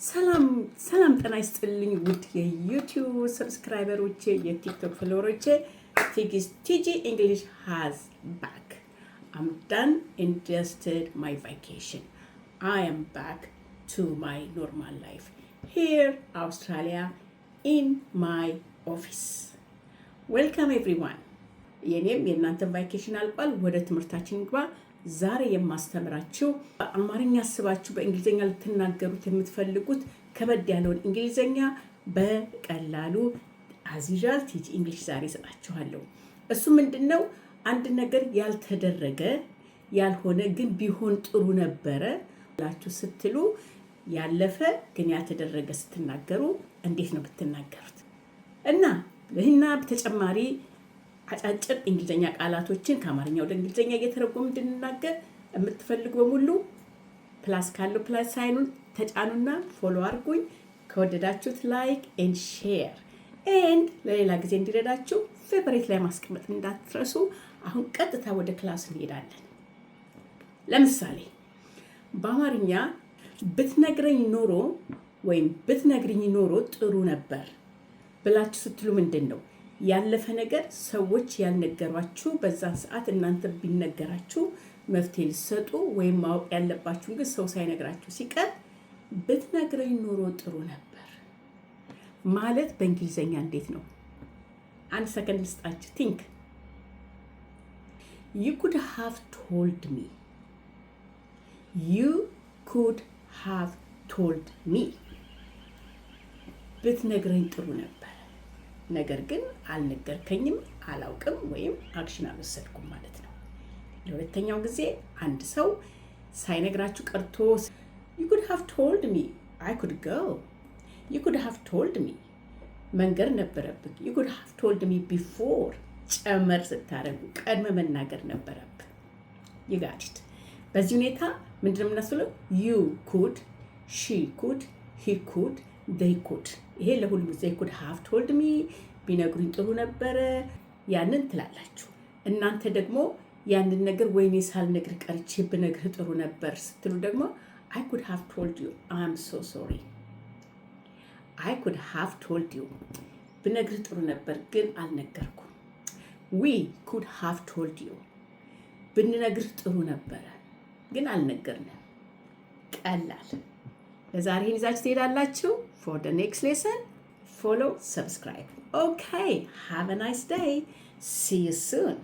ሰላም ሰላም ጤና ይስጥልኝ ውድ የዩቲዩብ ሰብስክራይበሮቼ የቲክቶክ ፎሎወሮቼ ቲጂ English has back. I'm done and dusted my vacation. I am back to my normal life here Australia in my office. Welcome everyone. የኔም የእናንተ ቫኬሽን አልቋል። ወደ ትምህርታችን ግባ። ዛሬ የማስተምራችሁ አማርኛ አስባችሁ በእንግሊዘኛ ልትናገሩት የምትፈልጉት ከበድ ያለውን እንግሊዘኛ በቀላሉ አዚጃል ቲጂ እንግሊሽ ዛሬ እሰጣችኋለሁ። እሱ ምንድነው? አንድ ነገር ያልተደረገ ያልሆነ ግን ቢሆን ጥሩ ነበረ ብላችሁ ስትሉ ያለፈ ግን ያልተደረገ ስትናገሩ እንዴት ነው ብትናገሩት? እና ለህና በተጨማሪ አጫጭር እንግሊዘኛ ቃላቶችን ከአማርኛ ወደ እንግሊዘኛ እየተረጎሙ እንድንናገር የምትፈልጉ በሙሉ ፕላስ ካለው ፕላስ ሳይኑን ተጫኑና ፎሎ አድርጉኝ። ከወደዳችሁት ላይክ ኤንድ ሼር ኤንድ ለሌላ ጊዜ እንዲረዳችሁ ፌቨሬት ላይ ማስቀመጥ እንዳትረሱ። አሁን ቀጥታ ወደ ክላስ እንሄዳለን። ለምሳሌ በአማርኛ ብትነግረኝ ኖሮ ወይም ብትነግሪኝ ኖሮ ጥሩ ነበር ብላችሁ ስትሉ ምንድነው? ያለፈ ነገር ሰዎች ያልነገሯችሁ በዛን ሰዓት እናንተ ቢነገራችሁ መፍትሄ ልትሰጡ ወይም ማወቅ ያለባችሁ ግን ሰው ሳይነግራችሁ ሲቀር ብትነግረኝ ኖሮ ጥሩ ነበር ማለት በእንግሊዘኛ እንዴት ነው? አንድ ሰከንድ ልስጣችሁ። ቲንክ you could have told me. You could have told me. ብትነግረኝ ጥሩ ነበር ነገር ግን አልነገርከኝም፣ አላውቅም ወይም አክሽን አልወሰድኩም ማለት ነው። ለሁለተኛው ጊዜ አንድ ሰው ሳይነግራችሁ ቀርቶ you could have told me I could go. You could have told me መንገር ነበረብህ። You could have told me before ጨመር ስታረጉ ቀድመ መናገር ነበረብህ። You got it። በዚህ ሁኔታ ምንድነው የምናስለው? You could, she could, he could, they could። ይሄ ለሁሉም they could have told me ቢነግሩኝ ጥሩ ነበረ ያንን ትላላችሁ። እናንተ ደግሞ ያንን ነገር ወይኔ ሳልነግር ቀርቼ ብነግር ጥሩ ነበር ስትሉ ደግሞ I could have told you I'm so sorry. I could have told you ብነግር ጥሩ ነበር ግን አልነገርኩም። We could have told you ብንነግር ጥሩ ነበረ ግን አልነገርንም። ቀላል። ለዛሬ ይዛችሁ ትሄዳላችሁ። For the next lesson, follow, subscribe. Okay, have a nice day. See you soon.